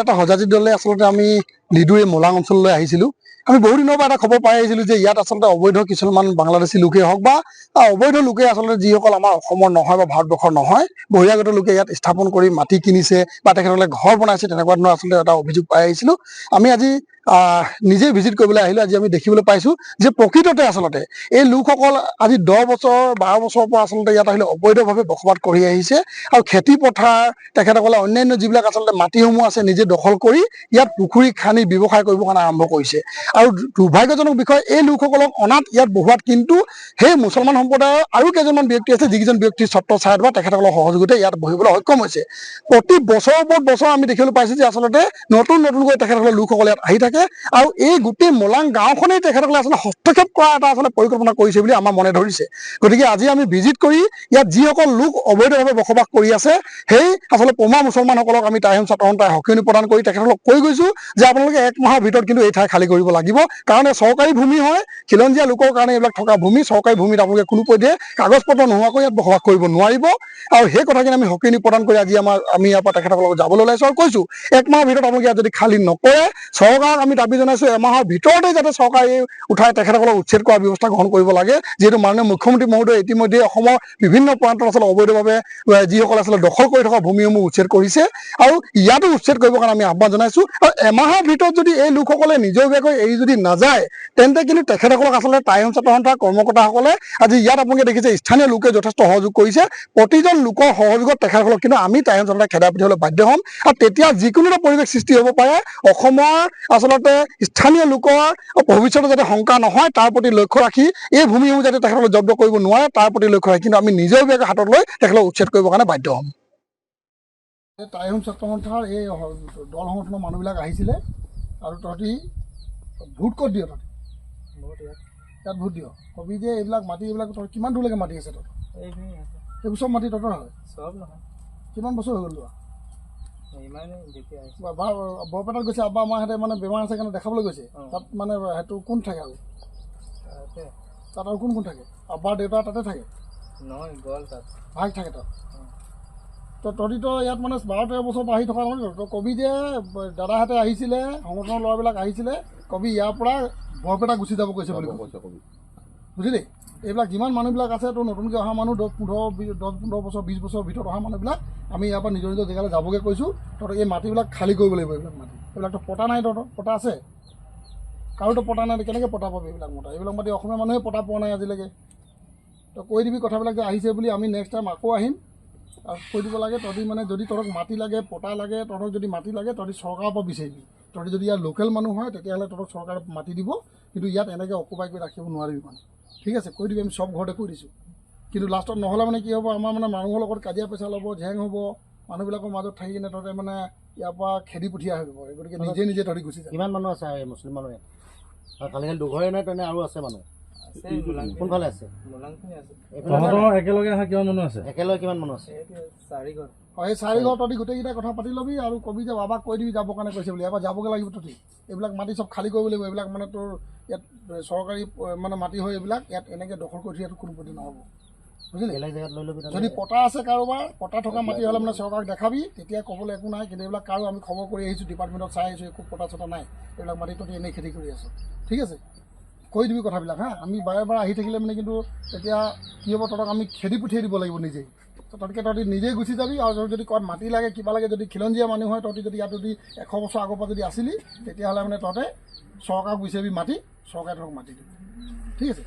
এটা সজাতি দলে আচলতে আমি লিডুৰে মলাং অঞ্চললৈ আহিছিলোঁ। আমি বহু দিনৰ পৰা এটা খবৰ পাই আহিছিলোঁ যে ইয়াত আচলতে অবৈধ কিছুমান বাংলাদেশী লোকেই হওক বা অবৈধ লোকে আচলতে যিসকল আমাৰ অসমৰ নহয় বা ভাৰতবৰ্ষৰ নহয় বহিৰাগত লোকে ইয়াত স্থাপন কৰি মাটি কিনিছে বা তেখেতসকলে ঘৰ বনাইছে, তেনেকুৱা ধৰণৰ আচলতে এটা অভিযোগ পাই আহিছিলোঁ। আমি আজি নিজে ভিজিট কৰিবলৈ আহিলোঁ। আজি আমি দেখিবলৈ পাইছোঁ যে প্ৰকৃততে আচলতে এই লোকসকল আজি 10 বছৰ 12 বছৰৰ পৰা আচলতে ইয়াত আহিলে অবৈধভাৱে বসবাস কৰি আহিছে আৰু খেতি পথাৰ তেখেতসকলে অন্যান্য যিবিলাক আচলতে মাটিসমূহ আছে নিজে দখল কৰি ইয়াত পুখুৰী খান্দি ব্যৱসায় কৰিবৰ কাৰণে আৰম্ভ কৰিছে। আৰু দুৰ্ভাগ্যজনক বিষয়, এই লোকসকলক অনাত ইয়াত বহুৱাত কিন্তু সেই মুছলমান সম্প্ৰদায়ৰ আৰু কেইজনমান ব্যক্তি আছে যিকেইজন ব্যক্তিৰ ছত্ৰ ছায়াত বা তেখেতসকলৰ সহযোগিতাই ইয়াত বহিবলৈ সক্ষম হৈছে। প্ৰতি বছৰৰ ওপৰত বছৰ আমি দেখিবলৈ পাইছোঁ যে আচলতে নতুনকৈ তেখেতসকলৰ লোকসকল ইয়াত আহি থাকে আৰু এই গোটেই মলাং গাঁওখনেই তেখেতসকলে আচলতে হস্তক্ষেপ কৰা এটা আচলতে পৰিকল্পনা কৰিছে বুলি আমাৰ মনে ধৰিছে। গতিকে আজি আমি ভিজিট কৰি ইয়াত যিসকল লোক অবৈধভাৱে বসবাস কৰি আছে সেই আচলতে পমা মুছলমানসকলক আমি টাইম ছাত্ৰসন্থাই সকিয়নি প্ৰদান কৰি তেখেতসকলক কৈ গৈছোঁ যে আপোনালোকে 1 মাহৰ ভিতৰত কিন্তু এই ঠাই খালী কৰিব লাগিব, কাৰণ চৰকাৰী ভূমি হয়, খিলঞ্জীয়া লোকৰ কাৰণে এইবিলাক থকা ভূমি। চৰকাৰী ভূমিত আপোনালোকে কোনো পধ্যে কাগজ পত্ৰ নোহোৱাকৈ ইয়াত বসবাস কৰিব নোৱাৰিব। আৰু সেই কথাখিনি আমি সকিয়নি প্ৰদান কৰি আজি আমি ইয়াৰ পৰা তেখেতসকলক যাবলৈ ওলাইছোঁ আৰু কৈছোঁ 1 মাহৰ ভিতৰত আপোনালোকে ইয়াত যদি খালী নকৰে চৰকাৰক আমি দাবী জনাইছোঁ 1 মাহৰ ভিতৰতে যাতে চৰকাৰে উঠাই তেখেতসকলক উচ্ছেদ কৰাৰ ব্যৱস্থা গ্ৰহণ কৰিব লাগে। যিহেতু মাননীয় মুখ্যমন্ত্ৰী মহোদয়ে ইতিমধ্যে অসমৰ বিভিন্ন প্ৰান্তত আচলতে অবৈধভাৱে যিসকলে আচলতে দখল কৰি থকা ভূমিসমূহ উচ্ছেদ কৰিছে আৰু ইয়াতো উচ্ছেদ কৰিবৰ কাৰণে আমি আহ্বান জনাইছোঁ। আৰু 1 মাহৰ ভিতৰত যদি এই লোকসকলে নিজাববীয়াকৈ এৰি যদি নাযায় তেন্তে কিন্তু তেখেতসকলক আচলতে টাইম ছাত্ৰসন্থাৰ কৰ্মকৰ্তাসকলে আজি ইয়াত আপোনালোকে দেখিছে স্থানীয় লোকে যথেষ্ট সহযোগ কৰিছে। প্ৰতিজন লোকৰ সহযোগত তেখেতসকলক কিন্তু আমি টাইম ছাত্ৰসন্থাই খেদাই পঠিয়াবলৈ বাধ্য হ'ম আৰু তেতিয়া যিকোনো এটা পৰিৱেশ সৃষ্টি হ'ব পাৰে। অসমৰ আচলতে স্থানীয় লোকৰ ভৱিষ্যতে যাতে শংকা নহয় তাৰ প্ৰতি লক্ষ্য ৰাখি এই ভূমিসমূহ যাতে তেখেতসকলে জব্দ কৰিব নোৱাৰে তাৰ প্ৰতি লক্ষ্য ৰাখি কিন্তু আমি নিজাববীয়াকৈ হাতত লৈ তেখেতসকলক উচ্ছেদ কৰিবৰ কাৰণে বাধ্য হ'ম। টাইম ছাত্ৰসন্থাৰ এই দল সংগঠনৰ মানুহবিলাক আহিছিলে আৰু তহঁতি ভোট ক'ত দিয়? তহঁতি ইয়াত ভোট দিয়, কবি যে এইবিলাক মাটি এইবিলাক কিমান দূৰলৈকে মাটি আছে? তহঁতৰ এইবোৰ চব মাটি তহঁতৰ হয়? চব নহয়। কিমান বছৰ হৈ গ'ল লোৱা? বৰপেটাত গৈছে আব্বা আমাহঁতে মানে বেমাৰ আছে কাৰণে দেখাবলৈ গৈছে। তাত মানে সেইটো কোন থাকে আৰু তাত আৰু কোন থাকে? আব্বাৰ দেউতা তাতে থাকে? নহয়, গ'ল তাত ভাগ থাকে তাত। তহঁতিতো ইয়াত মানে 12-13 বছৰ পৰা আহি থকা নহয়। তই কবি যে দাদাহঁতে আহিছিলে, সংগঠনৰ ল'ৰাবিলাক আহিছিলে, কবি ইয়াৰ পৰা বৰপেটা গুচি যাব কৈছে বুলি কবি, বুজিলি? এইবিলাক যিমান মানুহবিলাক আছে তোৰ নতুনকৈ অহা মানুহ 10-15 বছৰ 20 বছৰৰ ভিতৰত অহা মানুহবিলাক আমি ইয়াৰ পৰা নিজৰ নিজৰ জেগালৈ যাবগৈ কৈছোঁ। তহঁতক এই মাটিবিলাক খালী কৰিব লাগিব। এইবিলাক মাটি এইবিলাকতো পতা নাই, তহঁতৰ পতা আছে? কাৰোতো পতা নাই, কেনেকৈ পতা পাবি এইবিলাক মাটি অসমীয়া মানুহে পতা পোৱা নাই আজিলৈকে। তই কৈ দিবি কথাবিলাক যে আহিছে বুলি, আমি নেক্সট টাইম আকৌ আহিম আৰু কৈ দিব লাগে। তহঁতি মানে যদি তহঁতক মাটি লাগে, পটা লাগে, তহঁতক যদি মাটি লাগে তহঁতি চৰকাৰৰ পৰা বিচাৰিবি। তহঁতি যদি ইয়াৰ লোকেল মানুহ হয় তেতিয়াহ'লে তহঁতক চৰকাৰে মাটি দিব, কিন্তু ইয়াত এনেকৈ অকুপাই কৰি ৰাখিব নোৱাৰিবি মানে, ঠিক আছে? কৈ দিবি, আমি চব ঘৰতে কৈ দিছোঁ। কিন্তু লাষ্টত নহ'লে মানে কি হ'ব, আমাৰ মানে মানুহৰ লগত কাজিয়া পেচাল হ'ব, ঝেং হ'ব, মানুহবিলাকৰ মাজত থাকি কিনে তহঁতে মানে ইয়াৰ পৰা খেদি পঠিয়া হৈ যাব। গতিকে নিজে তহঁতি গুচি যায়। কিমান মানুহ আছে মুছলিম মানুহে? খালি দুঘৰে নাই তেনে আৰু আছে মানুহ? কোনফালে আছে? একেলগে অহা কিমান মানুহ আছে? একেলগে কিমান মানুহ আছে? 4 ঘৰ। সেই 4 ঘৰ তহঁতি গোটেইকেইটা কথা পাতি ল'বি আৰু কবি যে বাবাক কৈ দিবি যাবৰ কাৰণে কৈছে বুলি। ইয়াৰ পৰা যাবগৈ লাগিব তহঁতি। এইবিলাক মাটি চব খালী কৰিব লাগিব। এইবিলাক মানে তোৰ ইয়াত চৰকাৰী মানে মাটি হয়, এইবিলাক ইয়াত এনেকৈ দখল কৰি থোৱাটো কোনো পধ্যে নহ'ব, বুজিলি? বেলেগ জেগাত লৈ ল'বি। যদি পটা আছে কাৰোবাৰ, পটা থকা মাটি হ'লে মানে চৰকাৰক দেখাবি, তেতিয়া ক'বলৈ একো নাই। কিন্তু এইবিলাক কাৰো আমি খবৰ কৰি আহিছোঁ, ডিপাৰ্টমেণ্টত চাই আহিছোঁ, একো পটা চটা নাই। এইবিলাক মাটি তহঁতি এনেই খেতি কৰি আছোঁ, ঠিক আছে? কৈ দিবি কথাবিলাক হা। আমি বাৰে বাৰে আহি থাকিলে মানে কিন্তু তেতিয়া কি হ'ব, তহঁতক আমি খেদি পঠিয়াই দিব লাগিব নিজেই। তহঁতকৈ তহঁতি নিজেই গুচি যাবি। আৰু যদি ক'ৰবাত মাটি লাগে কিবা লাগে, যদি খিলঞ্জীয়া মানুহ হয় তহঁতি যদি ইয়াত যদি 100 বছৰ আগৰ পৰা যদি আছিলি তেতিয়াহ'লে মানে তহঁতে চৰকাৰক বিচাৰিবি মাটি, চৰকাৰে তহঁতক মাটি দিব, ঠিক আছে?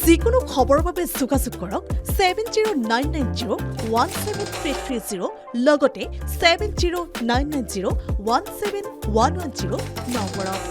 যিকোনো খবৰৰ বাবে যোগাযোগ কৰক 7099017330 লগতে 7099017110 নম্বৰত।